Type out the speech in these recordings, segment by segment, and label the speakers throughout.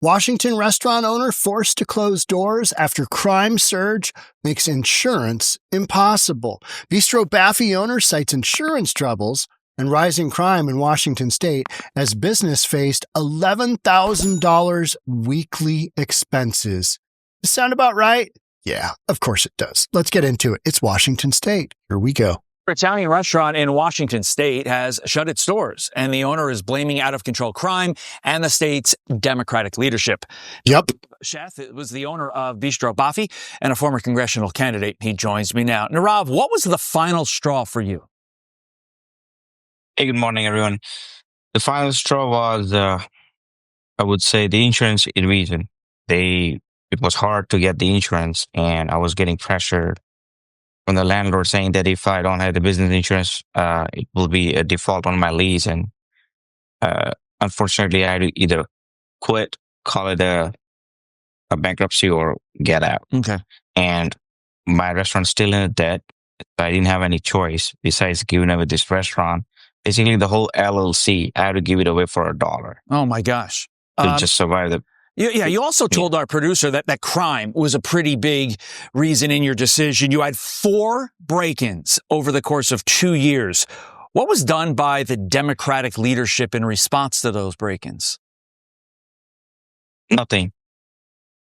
Speaker 1: Washington restaurant owner forced to close doors after crime surge makes insurance impossible. 𝗧𝗜𝗠𝗘𝗦𝗧𝗔𝗠𝗣𝗦 owner cites insurance troubles and rising crime in Washington state as business faced $11,000 weekly expenses. Does sound about right? Yeah, of course it does. Let's get into it. It's Washington state. Here we go.
Speaker 2: An Italian restaurant in Washington state has shut its doors, and the owner is blaming out-of-control crime and the state's Democratic leadership.
Speaker 1: Yep.
Speaker 2: 𝗧𝗜𝗠𝗘𝗦𝗧𝗔𝗠𝗑 was the owner of 𝗧𝗏𝗏 Baffi and a former congressional candidate. He joins me now. Nirav, what was the final straw for you?
Speaker 3: Hey, good morning, everyone. The final straw was, I would say, the insurance reason. It was hard to get the insurance, and I was getting pressured from the landlord saying that if I don't have the business insurance, it will be a default on my lease. And unfortunately, I had to either quit, call it a bankruptcy, or get out.
Speaker 2: Okay.
Speaker 3: And my restaurant's still in a debt. So I didn't have any choice besides giving away this restaurant. Basically, the whole LLC, I had to give it away for $1.
Speaker 2: Oh, my gosh.
Speaker 3: To just survive the...
Speaker 2: You also told our producer that crime was a pretty big reason in your decision. You had 4 break-ins over the course of 2 years. What was done by the Democratic leadership in response to those break-ins?
Speaker 3: Nothing.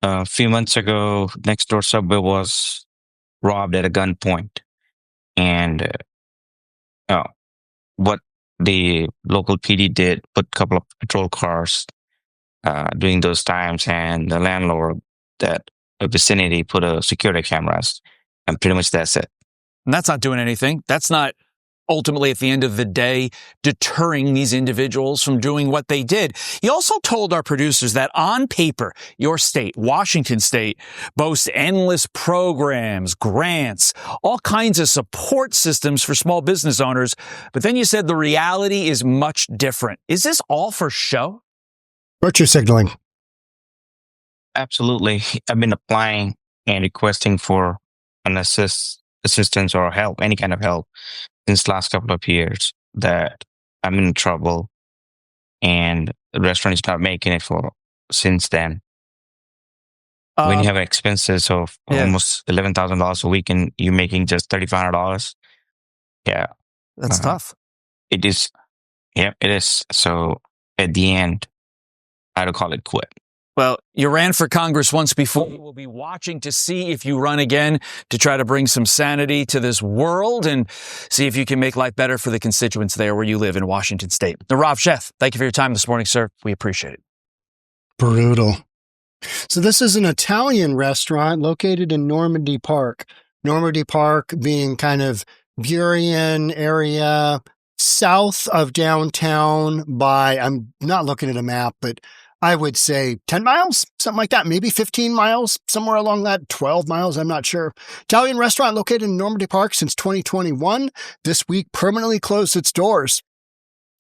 Speaker 3: A few months ago, next door Subway was robbed at a gunpoint. And what the local PD did, put a couple of patrol cars during those times, and the landlord that vicinity put a security cameras, and pretty much that's it.
Speaker 2: And that's not doing anything. That's not ultimately, at the end of the day, deterring these individuals from doing what they did. He also told our producers that on paper, your state, Washington state, boasts endless programs, grants, all kinds of support systems for small business owners. But then you said the reality is much different. Is this all for show?
Speaker 1: Virtue signaling.
Speaker 3: Absolutely. I've been applying and requesting for an assistance or help, any kind of help, since the last couple of years, that I'm in trouble, and the restaurant is not making it for since then. When you have expenses of almost $11,000 a week and you're making just $3,500, yeah.
Speaker 2: That's tough.
Speaker 3: It is. Yeah, it is. So at the end, I had to call it quit.
Speaker 2: Well, you ran for Congress once before. We will be watching to see if you run again to try to bring some sanity to this world and see if you can make life better for the constituents there where you live in Washington state. 𝗧𝗏𝗧𝗏, thank you for your time this morning, sir. We appreciate it.
Speaker 1: Brutal. So this is an Italian restaurant located in Normandy Park. Normandy Park being kind of Burien area, south of downtown by, I'm not looking at a map, but I would say 10 miles, something like that, maybe 15 miles, somewhere along that, 12 miles, I'm not sure. Italian restaurant located in Normandy Park since 2021. This week permanently closed its doors,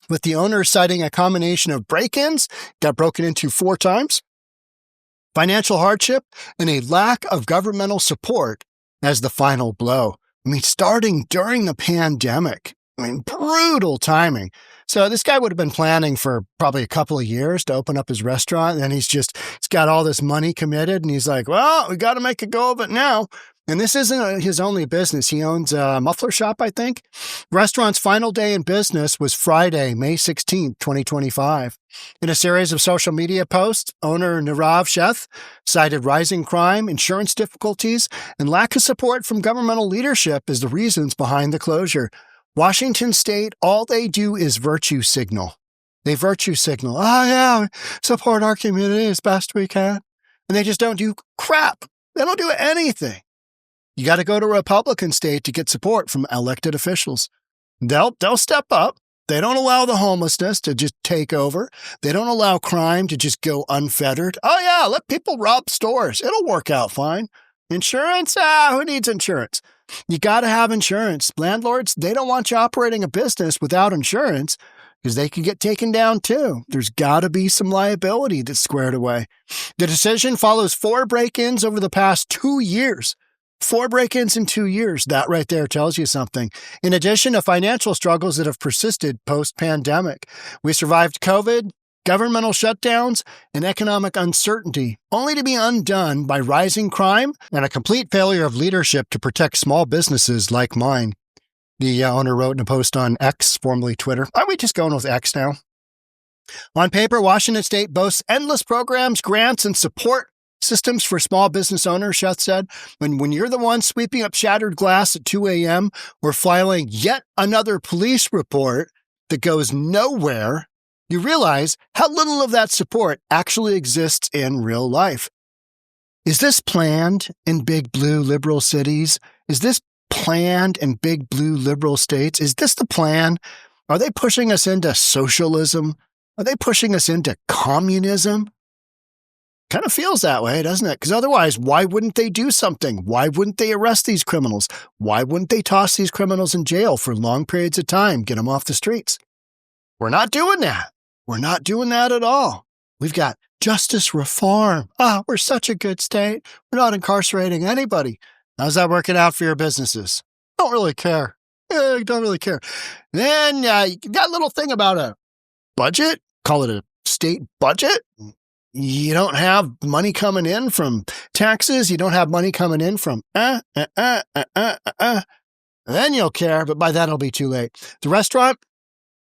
Speaker 1: with the owner citing a combination of break-ins, got broken into 4 times, financial hardship, and a lack of governmental support as the final blow. I mean, starting during the pandemic. I mean, brutal timing. So this guy would have been planning for probably a couple of years to open up his restaurant, and he's got all this money committed, and he's like, well, we got to make a go of it now. And this isn't his only business. He owns a muffler shop, I think. Restaurant's final day in business was Friday, May 16th, 2025. In a series of social media posts, owner 𝗧𝗏𝗧𝗏 cited rising crime, insurance difficulties, and lack of support from governmental leadership as the reasons behind the closure. Washington state, all they do is virtue signal. They virtue signal. Oh, yeah, support our community as best we can. And they just don't do crap. They don't do anything. You got to go to a Republican state to get support from elected officials. They'll step up. They don't allow the homelessness to just take over. They don't allow crime to just go unfettered. Oh, yeah, let people rob stores. It'll work out fine. Insurance? Who needs insurance? You got to have insurance. Landlords, they don't want you operating a business without insurance because they can get taken down too. There's got to be some liability that's squared away. The decision follows 4 break-ins over the past 2 years. 4 break-ins in 2 years. That right there tells you something. In addition to financial struggles that have persisted post-pandemic. We survived COVID, governmental shutdowns, and economic uncertainty, only to be undone by rising crime and a complete failure of leadership to protect small businesses like mine. The owner wrote in a post on X, formerly Twitter. Aren't we just going with X now? On paper, Washington State boasts endless programs, grants, and support systems for small business owners, Sh said. When you're the one sweeping up shattered glass at 2 a.m. or filing yet another police report that goes nowhere, you realize how little of that support actually exists in real life. Is this planned in big blue liberal cities? Is this planned in big blue liberal states? Is this the plan? Are they pushing us into socialism? Are they pushing us into communism? Kind of feels that way, doesn't it? Because otherwise, why wouldn't they do something? Why wouldn't they arrest these criminals? Why wouldn't they toss these criminals in jail for long periods of time, get them off the streets? We're not doing that. We're not doing that at all. We've got justice reform. We're such a good state. We're not incarcerating anybody. How's that working out for your businesses? Don't really care. Don't really care. Then you got a little thing about a budget. Call it a state budget. You don't have money coming in from taxes. You don't have money coming in from then you'll care, but by then it'll be too late. The restaurant,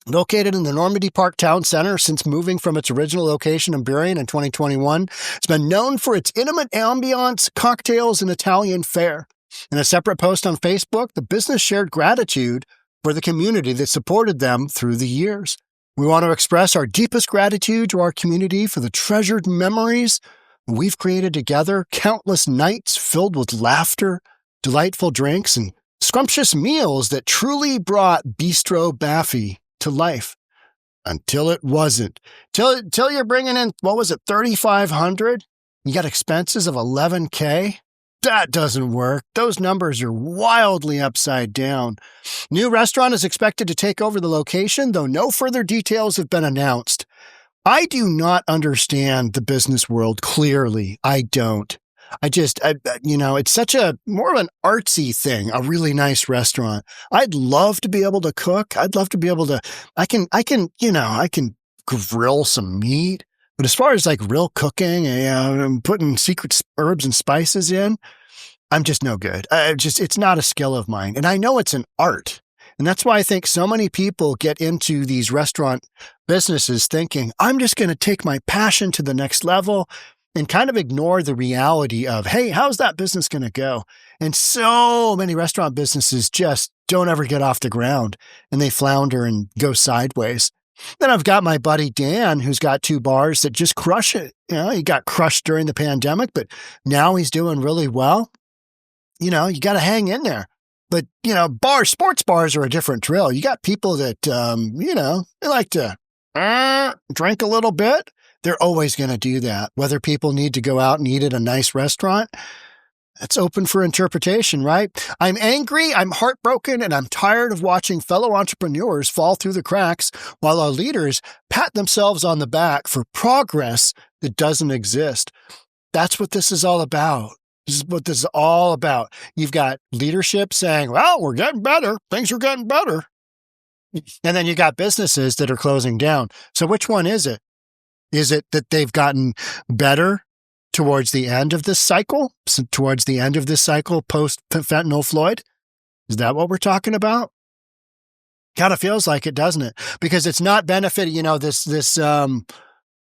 Speaker 1: located in the Normandy Park Town Center since moving from its original location in Burien in 2021, it's been known for its intimate ambiance, cocktails, and Italian fare. In a separate post on Facebook, the business shared gratitude for the community that supported them through the years. We want to express our deepest gratitude to our community for the treasured memories we've created together, countless nights filled with laughter, delightful drinks, and scrumptious meals that truly brought Bistro Baffy to life. Until it wasn't. Till you're bringing in, what was it, $3,500? You got expenses of $11K? That doesn't work. Those numbers are wildly upside down. New restaurant is expected to take over the location, though no further details have been announced. I do not understand the business world clearly. I don't. It's such a more of an artsy thing, a really nice restaurant. I'd love to be able to cook. I'd love to be able to, I can grill some meat, but as far as like real cooking and putting secret herbs and spices in, I'm just no good. It's not a skill of mine. And I know it's an art. And that's why I think so many people get into these restaurant businesses thinking, I'm just going to take my passion to the next level and kind of ignore the reality of, hey, how's that business going to go? And so many restaurant businesses just don't ever get off the ground and they flounder and go sideways. Then I've got my buddy Dan, who's got 2 bars that just crush it. He got crushed during the pandemic, but now he's doing really well. You got to hang in there. But, sports bars are a different drill. You got people that, they like to drink a little bit. They're always going to do that. Whether people need to go out and eat at a nice restaurant, that's open for interpretation, right? I'm angry, I'm heartbroken, and I'm tired of watching fellow entrepreneurs fall through the cracks while our leaders pat themselves on the back for progress that doesn't exist. That's what this is all about. This is what this is all about. You've got leadership saying, well, we're getting better. Things are getting better. And then you got businesses that are closing down. So which one is it? Is it that they've gotten better towards the end of this cycle? Towards the end of this cycle post-fentanyl Floyd? Is that what we're talking about? Kind of feels like it, doesn't it? Because it's not benefiting, you saw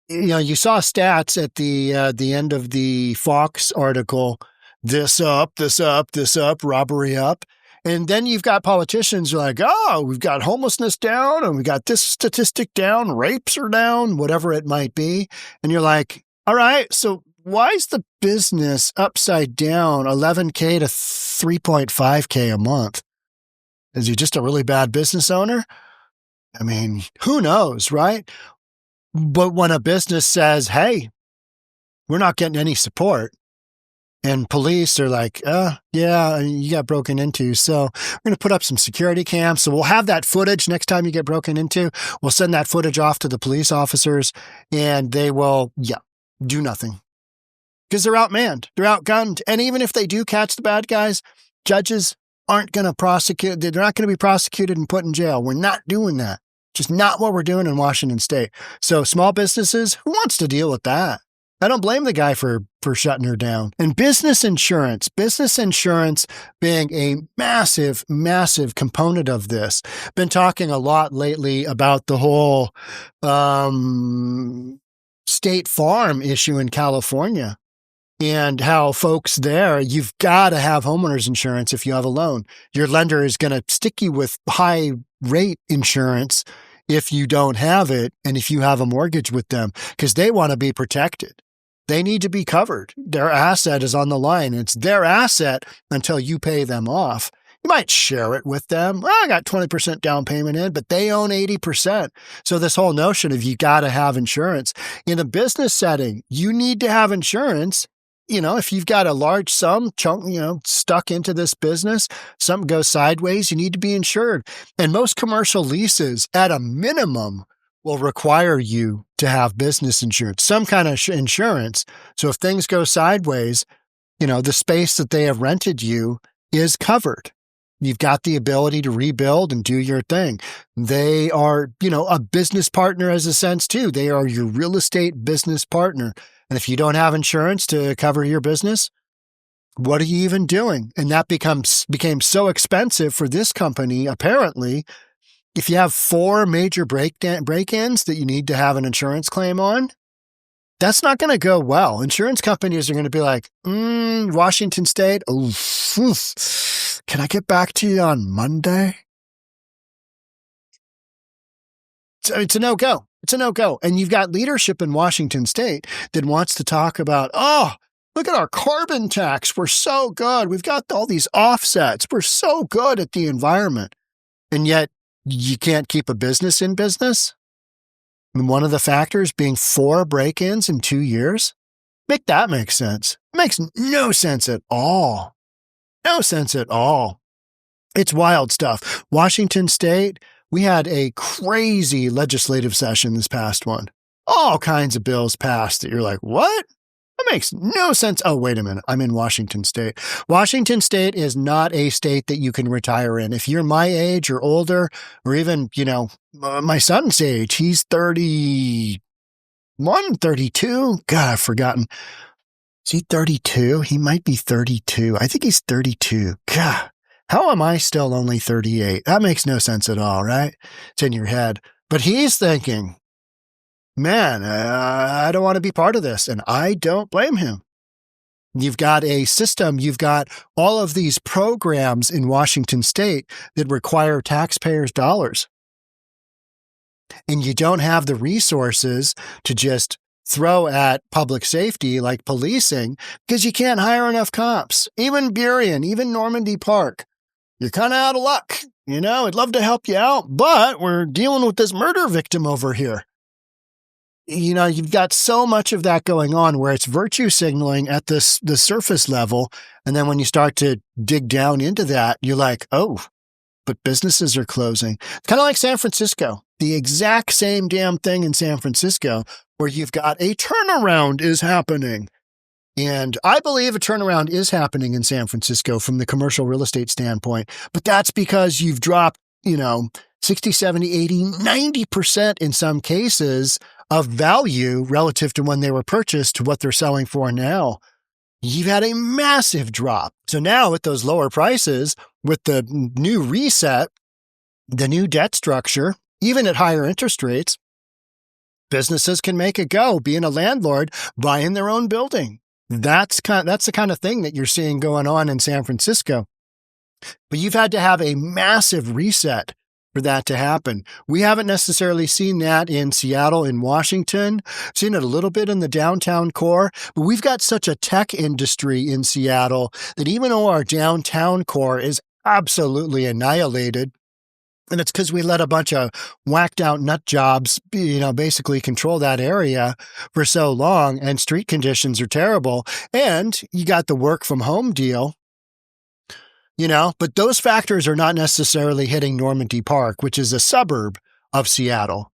Speaker 1: stats at the end of the Fox article, this up, robbery up. And then you've got politicians who are like, we've got homelessness down and we got this statistic down, rapes are down, whatever it might be. And you're like, all right, so why is the business upside down $11K to $3.5K a month? Is he just a really bad business owner? I mean, who knows, right? But when a business says, hey, we're not getting any support, and police are like, yeah, you got broken into, so we're going to put up some security cams. So we'll have that footage next time you get broken into. We'll send that footage off to the police officers, and they will, do nothing. Because they're outmanned, they're outgunned. And even if they do catch the bad guys, judges aren't going to prosecute. They're not going to be prosecuted and put in jail. We're not doing that. Just not what we're doing in Washington State. So small businesses, who wants to deal with that? I don't blame the guy for shutting her down. And business insurance being a massive, massive component of this. Been talking a lot lately about the whole State Farm issue in California and how folks there, you've got to have homeowners insurance if you have a loan. Your lender is going to stick you with high rate insurance if you don't have it and if you have a mortgage with them, because they want to be protected. They need to be covered. Their asset is on the line. It's their asset until you pay them off. You might share it with them. Well, I got 20% down payment in, but they own 80%. So this whole notion of you got to have insurance. In a business setting, you need to have insurance. You know, if you've got a large sum stuck into this business, something goes sideways, you need to be insured. And most commercial leases, at a minimum, will require you to have business insurance, some kind of insurance. So if things go sideways, the space that they have rented you is covered. You've got the ability to rebuild and do your thing. They are, a business partner as a sense too. They are your real estate business partner. And if you don't have insurance to cover your business, what are you even doing? And that became so expensive for this company, apparently. If you have 4 major break-ins that you need to have an insurance claim on, that's not going to go well. Insurance companies are going to be like, Washington State, can I get back to you on Monday? So it's a no-go. It's a no-go. And you've got leadership in Washington State that wants to talk about, look at our carbon tax. We're so good. We've got all these offsets. We're so good at the environment. And yet you can't keep a business in business. And one of the factors being 4 break-ins in 2 years. Make that make sense. It makes no sense at all. No sense at all. It's wild stuff. Washington State, we had a crazy legislative session this past one. All kinds of bills passed that you're like, what? That makes no sense. Oh, wait a minute. I'm in Washington State. Washington State is not a state that you can retire in. If you're my age or older, or even, my son's age, he's 31, 32. God, I've forgotten. Is he 32? He might be 32. I think he's 32. God, how am I still only 38? That makes no sense at all, right? It's in your head. But he's thinking, man, I don't want to be part of this. And I don't blame him. You've got a system. You've got all of these programs in Washington State that require taxpayers' dollars. And you don't have the resources to just throw at public safety like policing because you can't hire enough cops. Even Burien, even Normandy Park. You're kind of out of luck. I'd love to help you out, but we're dealing with this murder victim over here. You've got so much of that going on where it's virtue signaling at the surface level. And then when you start to dig down into that, you're like, oh, but businesses are closing. It's kind of like San Francisco, the exact same damn thing in San Francisco, where you've got a turnaround is happening. And I believe a turnaround is happening in San Francisco from the commercial real estate standpoint, but that's because you've dropped, 60, 70, 80, 90% in some cases of value relative to when they were purchased to what they're selling for now. You've had a massive drop. So now with those lower prices, with the new reset, the new debt structure, even at higher interest rates, businesses can make a go, being a landlord, buying their own building. That's the kind of thing that you're seeing going on in San Francisco. But you've had to have a massive reset for that to happen. We haven't necessarily seen that in Seattle, in Washington, seen it a little bit in the downtown core, but we've got such a tech industry in Seattle that even though our downtown core is absolutely annihilated, and it's because we let a bunch of whacked out nut jobs, basically control that area for so long, and street conditions are terrible, and you got the work from home deal. But those factors are not necessarily hitting Normandy Park, which is a suburb of Seattle.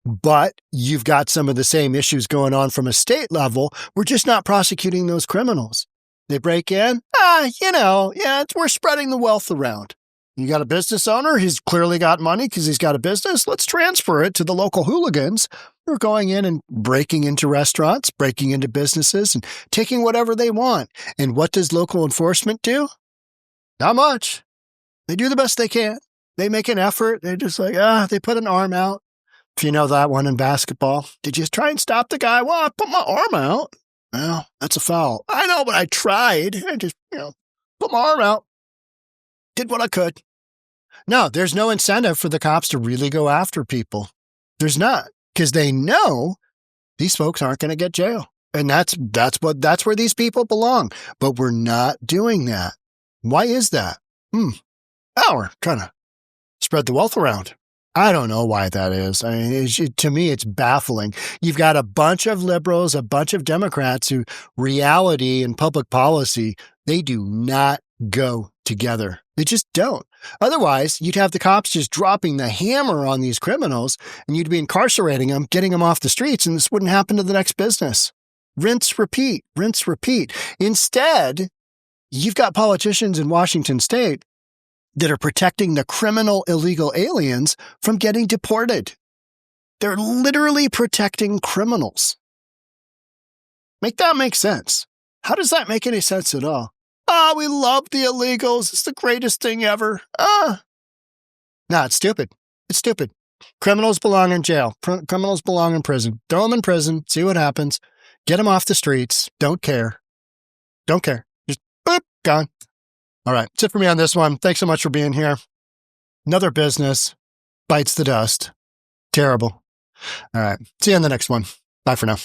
Speaker 1: But you've got some of the same issues going on from a state level. We're just not prosecuting those criminals. They break in, we're spreading the wealth around. You got a business owner. He's clearly got money because he's got a business. Let's transfer it to the local hooligans who are going in and breaking into restaurants, breaking into businesses, and taking whatever they want. And what does local enforcement do? Not much. They do the best they can. They make an effort. They're just like, they put an arm out. If you know that one in basketball, did you try and stop the guy? Well, I put my arm out. Well, that's a foul. I know, but I tried. I just, put my arm out. Did what I could. No, there's no incentive for the cops to really go after people. There's not, because they know these folks aren't going to get jail. And that's where these people belong. But we're not doing that. Why is that? We're trying to spread the wealth around. I don't know why that is. I mean, to me, it's baffling. You've got a bunch of liberals, a bunch of Democrats who reality and public policy, they do not go together. They just don't. Otherwise, you'd have the cops just dropping the hammer on these criminals and you'd be incarcerating them, getting them off the streets, and this wouldn't happen to the next business. Rinse, repeat, rinse, repeat. Instead, you've got politicians in Washington state that are protecting the criminal illegal aliens from getting deported. They're literally protecting criminals. Make that make sense. How does that make any sense at all? We love the illegals. It's the greatest thing ever. No, it's stupid. It's stupid. Criminals belong in jail. Criminals belong in prison. Throw them in prison. See what happens. Get them off the streets. Don't care. Don't care. Just boop, gone. All right. That's it for me on this one. Thanks so much for being here. Another business bites the dust. Terrible. All right. See you on the next one. Bye for now.